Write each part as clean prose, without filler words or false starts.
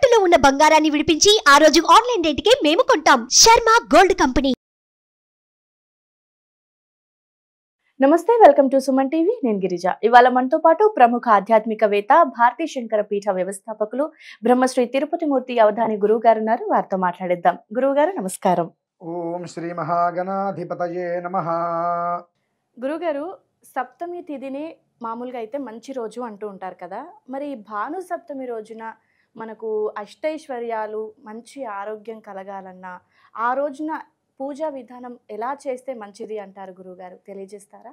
తాకట్టులో ఉన్న బంగారాన్ని విడిపించి ఆ రోజు ఆన్లైన్ రేటుకే మేము కొంటాం. Sharma gold company. నమస్తే, వెల్కమ్ టు సుమన్ టీవీ. నేను గిరిజ. ఇవాళ మనతో పాటు ప్రముఖ ఆధ్యాత్మికవేత్త, భారతీ శంకర పీఠ వ్యవస్థాపకులు, బ్రహ్మశ్రీ తిరుపతి మూర్తి అవధాని గురువు గారు ఉన్నారు. వారితో మాట్లాడిద్దాం. గురువు గారు నమస్కారం. ఓం శ్రీ మహాగణాధిపతయే నమః. గురుగారు, సప్తమి తిథిని మామూలుగా అయితే మంచి రోజు అంటూ ఉంటారు కదా, మరి భాను సప్తమి రోజున మనకు అష్టైశ్వర్యాలు, మంచి ఆరోగ్యం కలగాలన్నా ఆ రోజున పూజా విధానం ఎలా చేస్తే మంచిది అంటారు గురువుగారు, తెలియజేస్తారా?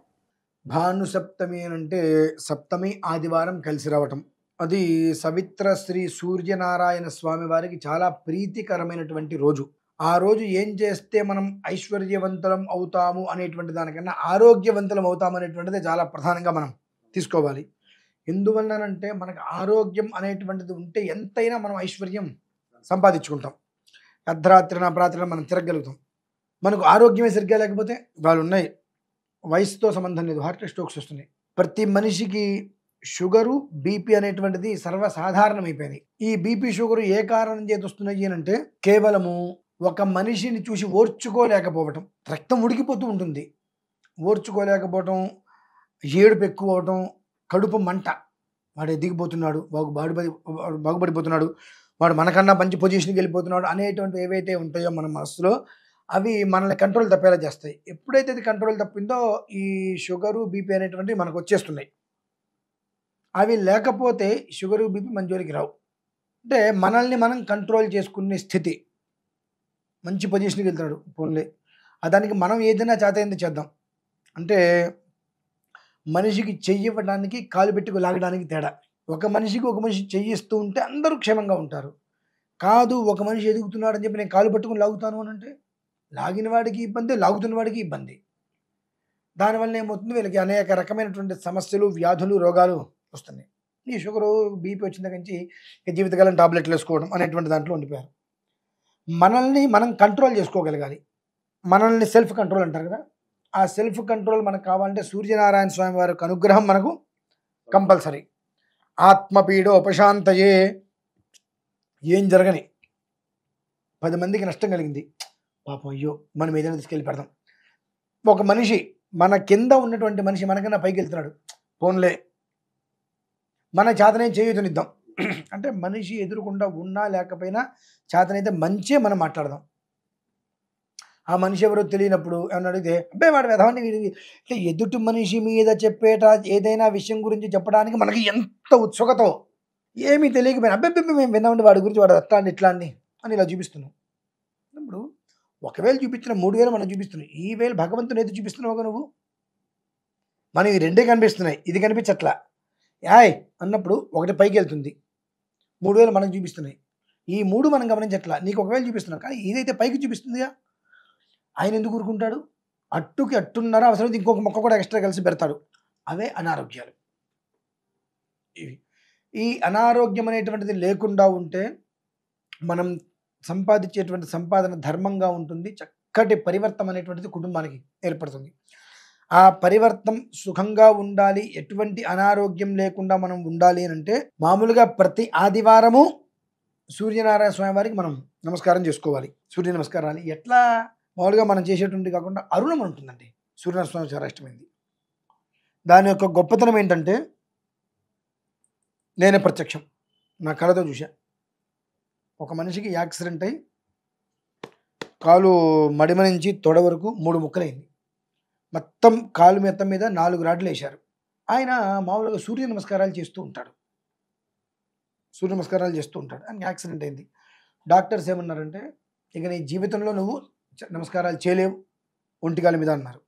భాను సప్తమి అంటే సప్తమి ఆదివారం కలిసి రావటం. అది సవిత్ర శ్రీ సూర్యనారాయణ స్వామి వారికి చాలా ప్రీతికరమైనటువంటి రోజు. ఆ రోజు ఏం చేస్తే మనం ఐశ్వర్యవంతులం అవుతాము అనేటువంటి దానికన్నా ఆరోగ్యవంతులం అవుతాము అనేటువంటిది చాలా ప్రధానంగా మనం తీసుకోవాలి. ఎందువల్లనంటే మనకు ఆరోగ్యం అనేటువంటిది ఉంటే ఎంతైనా మనం ఐశ్వర్యం సంపాదించుకుంటాం. అర్ధరాత్రిన ప్రాత్రిన మనం తిరగలుగుతాం. మనకు ఆరోగ్యమే సరిగ్గా లేకపోతే వాళ్ళు ఉన్నాయి, వయసుతో సంబంధం లేదు, హార్ట్ స్ట్రోక్స్ వస్తున్నాయి. ప్రతి మనిషికి షుగరు, బీపీ అనేటువంటిది సర్వసాధారణమైపోయింది. ఈ బీపీ షుగరు ఏ కారణం చేతి వస్తున్నాయి అంటే కేవలము ఒక మనిషిని చూసి ఓర్చుకోలేకపోవటం. రక్తం ఉడికిపోతూ ఉంటుంది, ఓర్చుకోలేకపోవటం, ఏడుపు ఎక్కువ అవటం, కడుపు మంట, వాడు ఎదిగిపోతున్నాడు, బాగుపడిపోతున్నాడు, వాడు మనకన్నా మంచి పొజిషన్కి వెళ్ళిపోతున్నాడు అనేటువంటి ఏవైతే ఉంటాయో మన మనసులో, అవి మనల్ని కంట్రోల్ తప్పేలా చేస్తాయి. ఎప్పుడైతే అది కంట్రోల్ తప్పిందో ఈ షుగరు, బీపీ అనేటువంటివి మనకు వచ్చేస్తున్నాయి. అవి లేకపోతే షుగరు, బీపీ మన జోలికి రావు. అంటే మనల్ని మనం కంట్రోల్ చేసుకునే స్థితి, మంచి పొజిషన్కి వెళ్తున్నాడు పోన్లే, దానికి మనం ఏదైనా చేతైంది చేద్దాం అంటే మనిషికి చెయ్యి ఇవ్వడానికి కాలు పెట్టుకు లాగడానికి తేడా. ఒక మనిషికి ఒక మనిషి చెయ్యి ఇస్తూ ఉంటే అందరూ క్షేమంగా ఉంటారు. కాదు, ఒక మనిషి ఎదుగుతున్నాడు అని చెప్పి నేను కాలు పట్టుకుని లాగుతాను అని అంటే లాగిన వాడికి ఇబ్బంది, లాగుతున్న వాడికి ఇబ్బంది. దానివల్ల ఏమవుతుంది, వీళ్ళకి అనేక రకమైనటువంటి సమస్యలు, వ్యాధులు, రోగాలు వస్తున్నాయి. ఈ షుగరు, బీపీ వచ్చిన దగ్గర నుంచి జీవితకాలం టాబ్లెట్లు వేసుకోవడం అనేటువంటి దాంట్లో ఉండిపోయారు. మనల్ని మనం కంట్రోల్ చేసుకోగలగాలి. మనల్ని సెల్ఫ్ కంట్రోల్ అంటారు కదా, ఆ సెల్ఫ్ కంట్రోల్ మనకు కావాలంటే సూర్యనారాయణ స్వామి వారి అనుగ్రహం మనకు కంపల్సరీ. ఆత్మపీడో ఉపశాంతయే. ఏం జరగని 10 మందికి నష్టం కలిగింది, పాపం అయ్యో మనం ఏదైనా తీసుకెళ్ళి పెడదాం. ఒక మనిషి మన కింద ఉన్నటువంటి మనిషి మనకన్నా పైకి వెళ్తున్నాడు, పోన్లే మన చేతనే చేయుతనిద్దాం అంటే మనిషి ఎదురుకుండా ఉన్నా లేకపోయినా చేతనైతే మంచి మనం మాట్లాడదాం. ఆ మనిషి ఎవరో తెలియనప్పుడు ఏమన్నా అడిగితే అబ్బాయి వాడు వెధవని, అంటే ఎదుటి మనిషి మీద చెప్పేట ఏదైనా విషయం గురించి చెప్పడానికి మనకి ఎంత ఉత్సుకతో, ఏమీ తెలియకపోయినా అబ్బాయి మేము విన్నామండి వాడి గురించి, వాడు అట్లా అండి ఇట్లా అండి అని ఇలా చూపిస్తున్నాం. ఇప్పుడు 1000 చూపించిన 3000 మనం చూపిస్తున్నాం. ఈ 1000 భగవంతుని అయితే చూపిస్తున్నావుగా నువ్వు, మనం ఈ రెండే కనిపిస్తున్నాయి, ఇది కనిపించట్లా. యాయ్ అన్నప్పుడు ఒకటి పైకి వెళ్తుంది, 3000 మనం చూపిస్తున్నాయి. ఈ 3 మనం గమనించట్లా. నీకు 1000 చూపిస్తున్నాం కానీ ఇదైతే పైకి చూపిస్తుందిగా. ఆయన ఎందుకు ఊరుకుంటాడు? అట్టుకి అట్టున్నర అవసరం ఇంకొక మొక్క కూడా ఎక్స్ట్రా కలిసి పెడతాడు. అవే అనారోగ్యాలు. ఈ అనారోగ్యం అనేటువంటిది లేకుండా ఉంటే మనం సంపాదించేటువంటి సంపాదన ధర్మంగా ఉంటుంది. చక్కటి పరివర్తన అనేటువంటిది కుటుంబానికి ఏర్పడుతుంది. ఆ పరివర్తనం సుఖంగా ఉండాలి, ఎటువంటి అనారోగ్యం లేకుండా మనం ఉండాలి అని అంటే మామూలుగా ప్రతి ఆదివారము సూర్యనారాయణ స్వామి వారికి మనం నమస్కారం చేసుకోవాలి. సూర్య నమస్కారాలు ఎట్లా మామూలుగా మనం చేసేటువంటి కాకుండా అరుణం ఉంటుందండి. సూర్యనారాయణ స్వామి చాలా ఇష్టమైంది. దాని యొక్క గొప్పతనం ఏంటంటే నేనే ప్రత్యక్షం, నా కళ్ళతో చూశా. ఒక మనిషికి యాక్సిడెంట్ అయి కాలు మడిమ నుంచి తొడ వరకు 3 ముక్కలైంది. మొత్తం కాలు మెత్తం మీద 4 రాడ్లు వేశారు. ఆయన మామూలుగా సూర్య నమస్కారాలు చేస్తూ ఉంటాడు, ఆయనకి యాక్సిడెంట్ అయింది. డాక్టర్స్ ఏమన్నారంటే ఇక నీ జీవితంలో నువ్వు నమస్కారాలు చేయలేవు, ఒంటికాల మీద అన్నారు.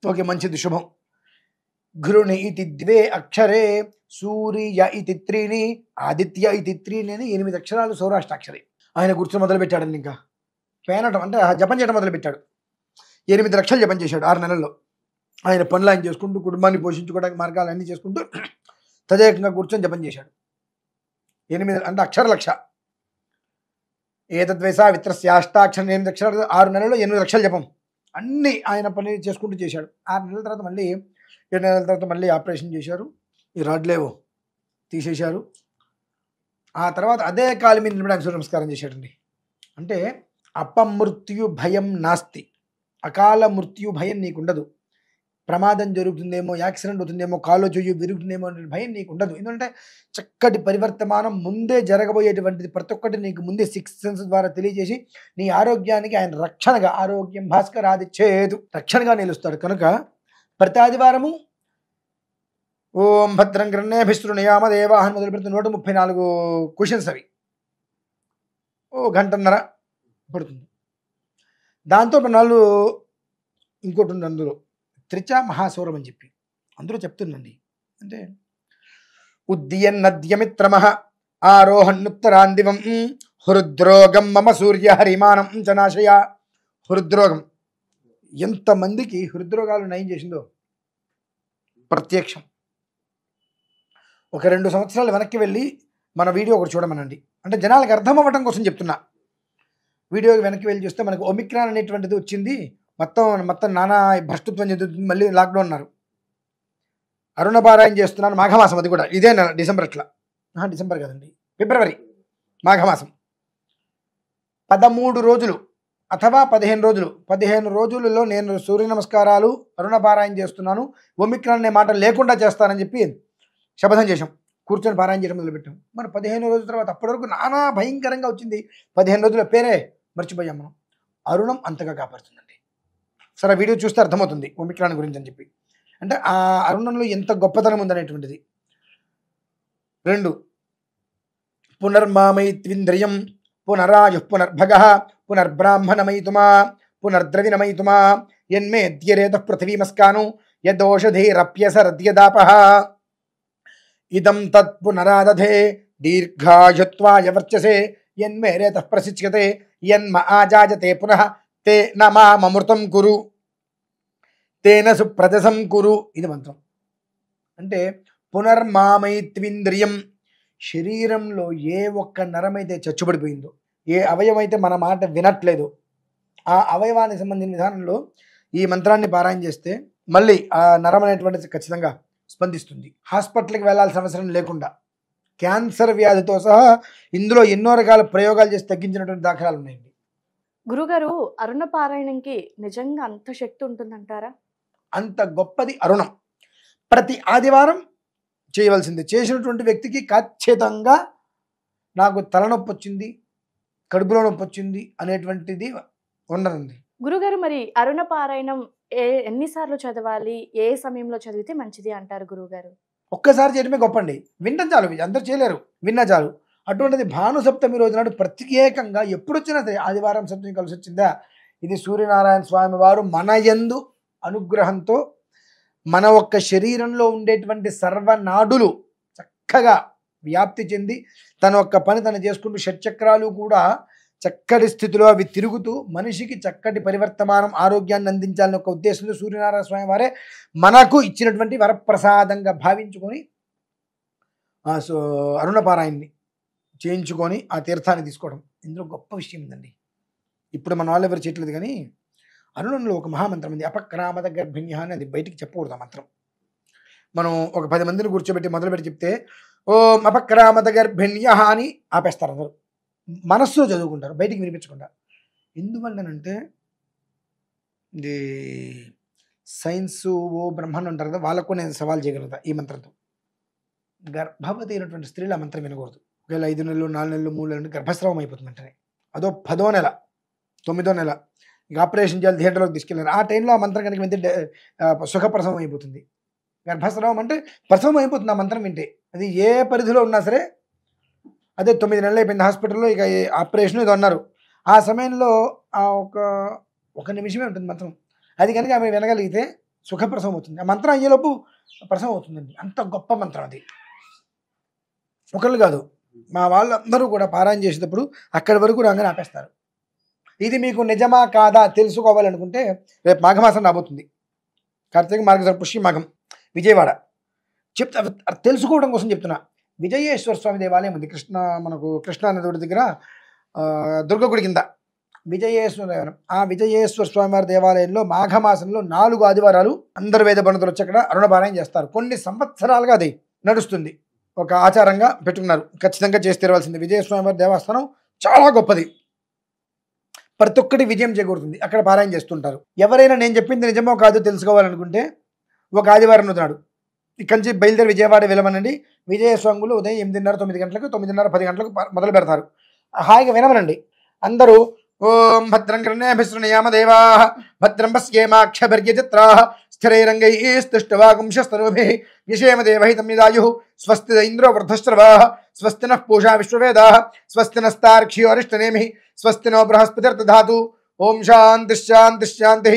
ఓకే, మంచిది, శుభం. గురుని ఇతి 2 అక్షరే, సూర్య ఇతి 3, ఆదిత్య ఇతి 3 అని 8 అక్షరాలు సౌరాష్ట్రాక్షరి. ఆయన కూర్చొని మొదలు పెట్టాడండి. ఇంకా పేనటం అంటే జపం చేయడం మొదలు పెట్టాడు. 8 లక్షలు జపం చేశాడు 6 నెలల్లో. ఆయన పనులు ఆయన చేసుకుంటూ, కుటుంబాన్ని పోషించుకోవడానికి మార్గాలు అన్నీ చేసుకుంటూ తదేకంగా కూర్చొని జపం చేశాడు. 8 అంటే అక్షర లక్ష. ఏతద్వైసా విత్రస్యాష్టాక్షరం 8 అక్షరాలు, 6 నెలల్లో 8 లక్షలు జపం. అన్నీ ఆయన పని చేసుకుంటూ చేశాడు. 6 నెలల తర్వాత మళ్ళీ 7 నెలల తర్వాత మళ్ళీ ఆపరేషన్ చేశారు. ఈ రాడ్లేవో తీసేశారు. ఆ తర్వాత అదే కాలు మీద నిలబడి ఆయన సూర్య నమస్కారం చేశాడండి. అంటే అపమృత్యు భయం నాస్తి, అకాల మృత్యు భయం నీకు ఉండదు. ప్రమాదం జరుగుతుందేమో, యాక్సిడెంట్ అవుతుందేమో, కాలో చెయ్యి విరుగుతుందేమో అనే భయం నీకు ఉండదు. ఎందుకంటే చక్కటి పరివర్తమానం ముందే జరగబోయేటువంటిది ప్రతి ఒక్కటి నీకు ముందే 6 సెన్స్ ద్వారా తెలియజేసి నీ ఆరోగ్యానికి ఆయన రక్షణగా, ఆరోగ్యం భాస్కరాది చేదు రక్షణగా నిలుస్తాడు. కనుక ప్రతి ఆదివారము ఓం భద్రం గ్రహణేభిస్తృణయామ దేవాహన్ మొదలు పెడుతున్న 134 క్వశ్చన్స్ అవి గంటన్నర పడుతుంది. దాంతో 4 ఇంకోటి ఉంది అందులో త్రిచ మహాసౌరం అని చెప్పి అందులో చెప్తుందండి. అంటే ఉద్యన్నద్యమిత్రమః ఆరోహన్నుత్తరాందివం హృద్రోగం మమ సూర్య హరిమానం చ నాశయ. హృద్రోగం ఎంతమందికి హృద్రోగాలు నయం చేసిందో ప్రత్యక్షం. ఒక 2 సంవత్సరాలు వెనక్కి వెళ్ళి మన వీడియో ఒకటి చూడమనండి. అంటే జనాలకు అర్థం అవ్వటం కోసం చెప్తున్నా. వీడియోకి వెనక్కి వెళ్ళి చూస్తే మనకు ఒమిక్రాన్ అనేటువంటిది వచ్చింది. మొత్తం నానా భ్రష్టత్వం చెందుతుంది. మళ్ళీ లాక్డౌన్ అన్నారు. అరుణపారాయణ చేస్తున్నాను, మాఘమాసం, అది కూడా ఇదే నెల, డిసెంబర్. అట్లా డిసెంబర్ కదండి, ఫిబ్రవరి, మాఘమాసం 13 రోజులు అథవా 15 రోజులు. 15 రోజులలో నేను సూర్య నమస్కారాలు, అరుణపారాయణ చేస్తున్నాను, ఒమిక్రాన్ అనే మాట లేకుండా చేస్తానని చెప్పి శపథం చేశాం. కూర్చొని పారాయణ చేయడం మొదలుపెట్టాం. మరి 15 రోజుల తర్వాత అప్పటి వరకు నానా భయంకరంగా వచ్చింది. 15 రోజుల పేరే మర్చిపోయాం మనం. అరుణం అంతగా కాపాడుతుందండి. సరే, వీడియో చూస్తే అర్థమవుతుంది ఒమిక్రాన్ గురించి అని చెప్పి. అంటే ఆ అరుణంలో ఎంత గొప్పతనం ఉందనేటువంటిది. 2 పునర్మామైత్వింద్రియం పునరాయు పునర్భగ పునర్బ్రాహ్మణమైతుమా పునర్ద్రవిణమైతుమా యన్మేద్యరేత పృథివీమస్కాను యదోషధేరప్యసరద్యదాపః ఇదం తత్ పునరాదధే దీర్ఘాయుత్వాయ వర్చసే యన్మేరేత ప్రసిచ్యతే యన్మ ఆజాజతే పునః తే నమామృతం కురు తేన సుప్రజసం కురు. ఇది మంత్రం. అంటే పునర్మామైత్వింద్రియం, శరీరంలో ఏ ఒక్క నరమైతే చచ్చుబడిపోయిందో, ఏ అవయవమైతే మన మాట వినట్లేదు, ఆ అవయవానికి సంబంధించిన విధానంలో ఈ మంత్రాన్ని పారాయణ చేస్తే మళ్ళీ ఆ నరం అనేటువంటిది ఖచ్చితంగా స్పందిస్తుంది. హాస్పిటల్కి వెళ్ళాల్సిన అవసరం లేకుండా క్యాన్సర్ వ్యాధితో సహా ఇందులో ఎన్నో రకాల ప్రయోగాలు చేసి తగ్గించినటువంటి దాఖలాలు ఉన్నాయండి. గురుగారు, అరుణ పారాయణంకి నిజంగా అంత శక్తి ఉంటుందంటారా? అంత గొప్పది అరుణం. ప్రతి ఆదివారం చేయవలసింది. చేసినటువంటి వ్యక్తికి ఖచ్చితంగా నాకు తలనొప్పి వచ్చింది, కడుపులో నొప్పి వచ్చింది అనేటువంటిది ఉండదండి. గురుగారు, మరి అరుణ పారాయణం ఎన్నిసార్లు చదవాలి, ఏ సమయంలో చదివితే మంచిది అంటారు గురుగారు? ఒక్కసారి చేయడమే గొప్పండి. వినడం చాలు, అందరూ చేయలేరు, విన్నా చాలు. అటువంటిది భాను సప్తమి రోజు నాడు ప్రత్యేకంగా ఎప్పుడు వచ్చినా సరే, ఆదివారం సప్తమి కలిసి వచ్చిందా, ఇది సూర్యనారాయణ స్వామి వారు మన యందు అనుగ్రహంతో మన ఒక్క శరీరంలో ఉండేటువంటి సర్వనాడులు చక్కగా వ్యాప్తి చెంది తన ఒక్క పని తను చేసుకుంటూ షట్చక్రాలు కూడా చక్కటి స్థితిలో అవి తిరుగుతూ మనిషికి చక్కటి పరివర్తమానం, ఆరోగ్యాన్ని అందించాలని ఒక ఉద్దేశంతో సూర్యనారాయణ స్వామి వారే మనకు ఇచ్చినటువంటి వరప్రసాదంగా భావించుకొని అరుణపారాయణని చేయించుకొని ఆ తీర్థాన్ని తీసుకోవడం ఇందులో గొప్ప విషయం ఉందండి. ఇప్పుడు మన వాళ్ళు ఎవరు చేయట్లేదు, కానీ అరుణంలో ఒక మహామంత్రం ఉంది, అపక్రామద గర్భిణ్య అని. అది బయటికి చెప్పకూడదు ఆ మంత్రం. మనం ఒక 10 మందిని కూర్చోబెట్టి మొదలుపెట్టి చెప్తే ఓం అపక్రామద గర్భిణ్య అని ఆపేస్తారు. అందరూ మనస్సులో చదువుకుంటారు, బయటికి వినిపించకుండా. ఎందువల్లనంటే ఇది సైన్స్ ఓ బ్రహ్మాండం అంటారు కదా, వాళ్ళకు నేను సవాల్ చేయగలుగుతా ఈ మంత్రంతో. గర్భవతి అయినటువంటి స్త్రీలు ఆ మంత్రం వినకూడదు. ఒకవేళ 5 నెలలు 4 నెలలు 3 నెలలు గర్భస్రావం అయిపోతుంది అంటేనే, అదో 10వ నెల 9వ నెల ఇక ఆపరేషన్ చేయాలి, థియేటర్లోకి తీసుకెళ్ళారు. ఆ టైంలో ఆ మంత్రం కనుక వింటే సుఖప్రసవం అయిపోతుంది. గర్భస్రావం అంటే ప్రసవం అయిపోతుంది ఆ మంత్రం వింటే. అది ఏ పరిధిలో ఉన్నా సరే. అదే 9 నెలలు అయిపోయింది హాస్పిటల్లో, ఇక ఆపరేషన్ ఇది అన్నారు. ఆ సమయంలో ఒక నిమిషమే ఉంటుంది మంత్రం. అది కనుక ఆమె వినగలిగితే సుఖప్రసవం అవుతుంది. ఆ మంత్రం అయ్యేలోపు ప్రసవం అవుతుందండి. అంత గొప్ప మంత్రం అది. ఒకళ్ళు కాదు, మా వాళ్ళందరూ కూడా పారాయణ చేసేటప్పుడు అక్కడి వరకు రాగానే ఆపేస్తారు. ఇది మీకు నిజమా కాదా తెలుసుకోవాలనుకుంటే రేపు మాఘమాసం రాబోతుంది. కార్తీక మార్గశిర పుష్య మాఘం, విజయవాడ. తెలుసుకోవడం కోసం చెప్తున్నా. విజయేశ్వర స్వామి దేవాలయం ఉంది మనకు కృష్ణా నది దగ్గర, దుర్గగుడి కింద విజయేశ్వర దేవాలయం. ఆ విజయేశ్వర స్వామి వారి దేవాలయంలో మాఘమాసంలో 4 ఆదివారాలు అందరు వేద పండితులు వచ్చి అక్కడ అరుణపారాయణ చేస్తారు. కొన్ని సంవత్సరాలుగా అది నడుస్తుంది. ఒక ఆచారంగా పెట్టుకున్నారు. ఖచ్చితంగా చేసి తీరవలసింది. విజయస్వామి వారి దేవస్థానం చాలా గొప్పది. ప్రతి ఒక్కటి విజయం చేకూరుతుంది. అక్కడ పారాయణ చేస్తుంటారు. ఎవరైనా నేను చెప్పింది నిజమో కాదో తెలుసుకోవాలనుకుంటే ఒక ఆదివారం నాడు ఇక్కడి నుంచి బయలుదేరి విజయవాడ వెళ్ళమనండి. విజయస్వాములు ఉదయం 8:30 9 గంటలకు 9:30 10 గంటలకు మొదలు పెడతారు. హాయిగా వినమనండి. అందరూ ఓం భద్రం కర్ణేభిశృణయామదేవా భద్రం పశ్యేమాక్షభిర్యజత్రా స్థిరైరంగైస్తుష్టవాగుంశస్తనూభిః యశేమదేవహితం యదాయుః స్వస్తి ఇంద్రో వృద్ధశ్రవాः స్వస్తి నః పూషా విశ్వవేదాः స్వస్తి నస్తార్క్ష్యోరిష్టనేమిః స్వస్తి నో బృహస్పతిర్దధాతు. ఓం శాంతి శాంతి శాంతి.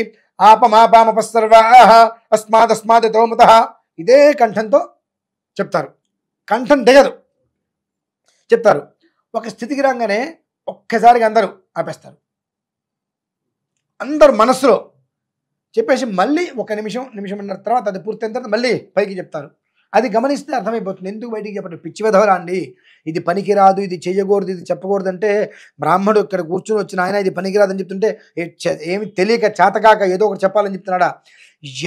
ఆపమాపామపస్సర్వాः అస్మాదస్మాదితో ముతః. ఇదే కంఠంతో చెప్తారు. కంఠం దిగదు, చెప్తారు. ఒక స్థితికి రాగానే ఒక్కసారిగా అందరూ ఆపేస్తారు. అందరూ మనస్సులో చెప్పేసి మళ్ళీ ఒక నిమిషంన్నర తర్వాత అది పూర్తయిన తర్వాత మళ్ళీ పైకి చెప్తారు. అది గమనిస్తే అర్థమైపోతుంది. ఎందుకు బయటికి చెప్పండి, పిచ్చి విధవరా అండి, ఇది పనికిరాదు, ఇది చేయకూడదు, ఇది చెప్పకూడదు అంటే బ్రాహ్మడు ఇక్కడ కూర్చుని వచ్చిన ఆయన ఇది పనికిరాదని చెప్తుంటే ఏమి తెలియక చేతకాక ఏదో ఒకటి చెప్పాలని చెప్తున్నాడా?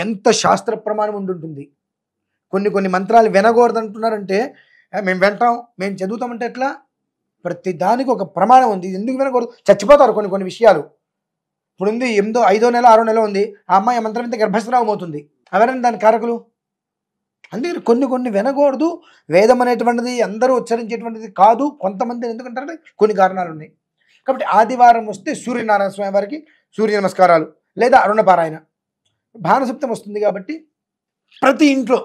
ఎంత శాస్త్ర ప్రమాణం ఉండుంటుంది. కొన్ని మంత్రాలు వినకూడదు అంటున్నారంటే మేము వింటాం, మేము చదువుతామంటే ఎట్లా? ప్రతి దానికి ఒక ప్రమాణం ఉంది. ఇది ఎందుకు వినకూడదు? చచ్చిపోతారు కొన్ని విషయాలు. ఇప్పుడు ఉంది 8వ 5వ నెల 6వ నెల ఉంది, ఆ అమ్మాయి మంత్రం ఇంత గర్భస్రావం అవుతుంది. ఎవరైనా దాని కారకులు? అందుకని కొన్ని వినకూడదు. వేదం అనేటువంటిది అందరూ ఉచ్చరించేటువంటిది కాదు. కొంతమంది ఎందుకంటారంటే కొన్ని కారణాలు ఉన్నాయి. కాబట్టి ఆదివారం వస్తే సూర్యనారాయణ స్వామి వారికి సూర్య నమస్కారాలు లేదా అరుణపారాయణ. భానుసప్తం వస్తుంది కాబట్టి ప్రతి ఇంట్లో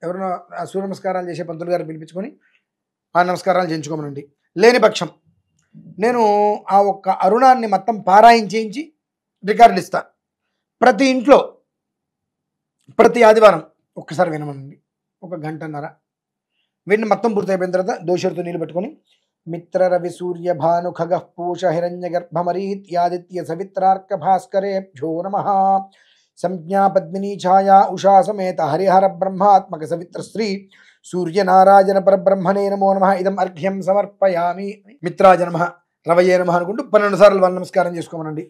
ఎవరైనా సూర్య నమస్కారాలు చేసే పంతులు గారు పిలిపించుకొని ఆ నమస్కారాలు చేయించుకోమనండి. లేని పక్షం నేను ఆ ఒక్క అరుణాన్ని మొత్తం పారాయణ చేయించి రికార్డులు ఇస్తా. ప్రతి ఇంట్లో ప్రతి ఆదివారం ఒక్కసారి వినమనండి. 1 గంటన్నర విని మొత్తం పూర్తయిపోయిన తర్వాత దోషుడితో నీళ్ళు పెట్టుకొని మిత్ర రవి సూర్య భాను ఖగ పూష హిరణ్య గర్భమరీత్యాదిత్య సవిత్రార్క భాస్కరేభ్యో నమః. సంజ్ఞా పద్మినీ ఛాయా ఉషా సమేత హరిహర బ్రహ్మాత్మక సవిత్ర శ్రీ సూర్యనారాయణ పరబ్రహ్మణే నమో నమః. ఇదం అర్ఘ్యం సమర్పయామి. మిత్రాజ నమః, రవయే నమః అనుకుంటూ 12 సార్లు వాళ్ళ నమస్కారం చేసుకోమనండి.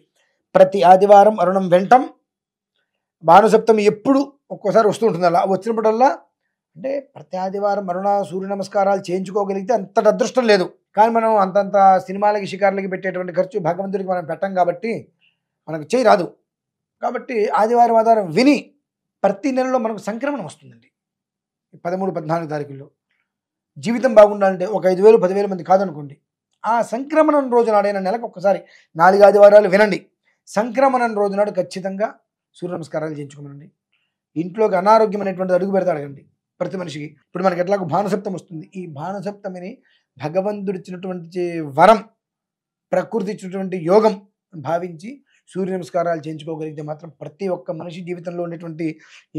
ప్రతి ఆదివారం అరుణం వెంటం. భానుసప్తమి ఎప్పుడు ఒక్కోసారి వస్తూ ఉంటుంది. అలా వచ్చినప్పుడల్లా అంటే ప్రతి ఆదివారం అరుణ సూర్య నమస్కారాలు చేయించుకోగలిగితే అంతటి అదృష్టం లేదు. కానీ మనం అంతంత సినిమాలకి షికార్లకి పెట్టేటువంటి ఖర్చు భగవంతుడికి మనం పెట్టం కాబట్టి మనకు చేయి రాదు. కాబట్టి ఆదివారం విని ప్రతి నెలలో మనకు సంక్రమణం వస్తుందండి. 13 14 తారీఖుల్లో జీవితం బాగుండాలంటే ఒక 5,000 10,000 మంది కాదనుకోండి. ఆ సంక్రమణం రోజు నాడైనా నెలకు ఒక్కసారి 4 ఆదివారాలు వినండి. సంక్రమణం రోజు నాడు ఖచ్చితంగా సూర్య నమస్కారాలు చేయించుకోమనండి. ఇంట్లోకి అనారోగ్యం అనేటువంటిది అడుగు పెడతాడు కండి ప్రతి మనిషికి. ఇప్పుడు మనకి ఎట్లాగో భానుసప్తం వస్తుంది. ఈ భానుసప్తమిని భగవంతుడు ఇచ్చినటువంటి వరం, ప్రకృతి ఇచ్చినటువంటి యోగం భావించి సూర్య నమస్కారాలు చేయించుకోగలిగితే మాత్రం ప్రతి ఒక్క మనిషి జీవితంలో ఉండేటువంటి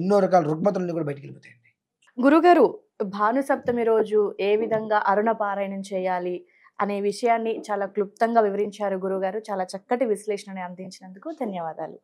ఎన్నో రకాల రుగ్మతలను కూడా బయటికి వెళ్ళిపోతాయండి. గురుగారు, భానుసప్తమి రోజు ఏ విధంగా అరుణ పారాయణం చేయాలి అనే విషయాన్ని చాలా క్లుప్తంగా వివరించారు గురుగారు. చాలా చక్కటి విశ్లేషణని అందించినందుకు ధన్యవాదాలు.